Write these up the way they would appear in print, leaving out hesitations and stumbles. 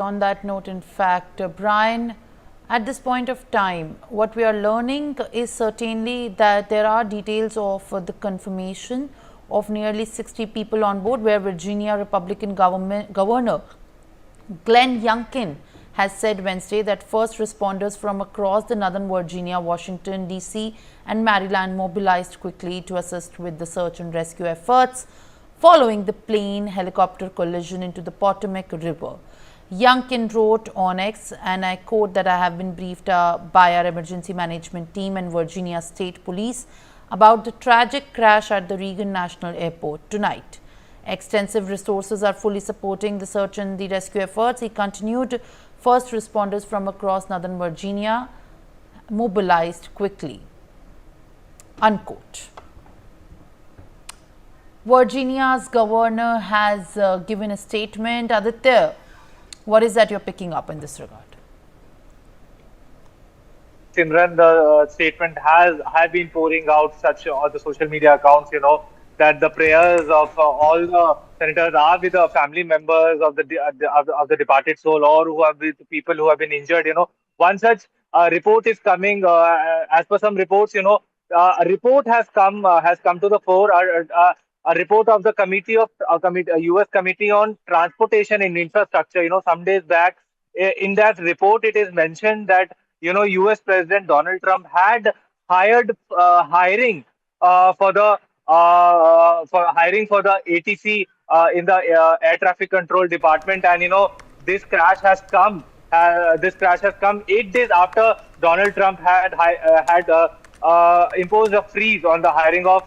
On that note, in fact, Brian, at this point of time, what we are learning is certainly that there are details of the confirmation of nearly 60 people on board, where Virginia Republican Governor Glenn Youngkin has said Wednesday that first responders from across the Northern Virginia, Washington, D.C. and Maryland mobilized quickly to assist with the search and rescue efforts following the plane-helicopter collision into the Potomac River. Youngkin wrote on X, and I quote, that I have been briefed by our emergency management team and Virginia State Police about the tragic crash at the Reagan National Airport tonight. Extensive resources are fully supporting the search and the rescue efforts. He continued, first responders from across Northern Virginia mobilized quickly, unquote. Virginia's governor has given a statement. Aditya, what is that you're picking up in this regard? Simran, the statement has been pouring out such on the social media accounts, that the prayers of all the senators are with the family members of the departed soul, or who are with people who have been injured. One such report is coming. As per some reports, a report has come to the fore. A report of the U.S. Committee on Transportation and Infrastructure. Some days back, in that report, it is mentioned that U.S. President Donald Trump had hiring for the ATC in the Air Traffic Control Department, and this crash has come. This crash has come 8 days after Donald Trump had imposed a freeze on the hiring of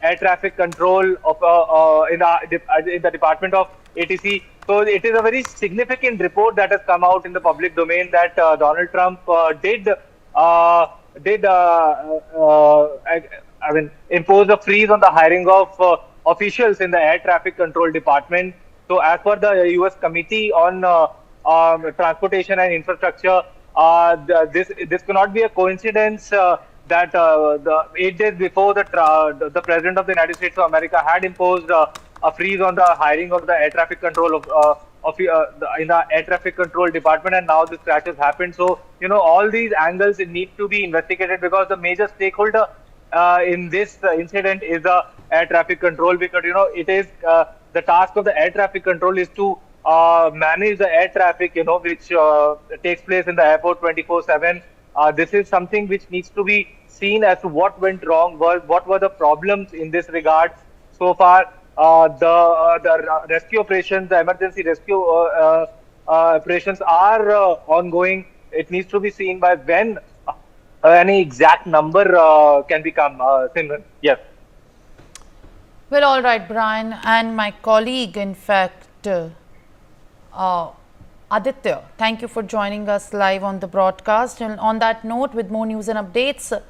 air traffic control in the Department of ATC. So it is a very significant report that has come out in the public domain that Donald Trump impose a freeze on the hiring of officials in the air traffic control department. So as per the U.S. Committee on Transportation and Infrastructure, this cannot be a coincidence that the 8 days before the President of the United States of America had imposed a freeze on the hiring of the air traffic control in the air traffic control department, and now this crash has happened. So all these angles need to be investigated, because the major stakeholder in this incident is the air traffic control, because it is the task of the air traffic control is to manage the air traffic, which takes place in the airport 24/7. This is something which needs to be seen as to what went wrong, what were the problems in this regard. So far, the rescue operations, the emergency rescue operations are ongoing. It needs to be seen by when any exact number can become. Simran, yes. Well, all right, Brian, and my colleague, in fact, Aditya, thank you for joining us live on the broadcast. And on that note, with more news and updates,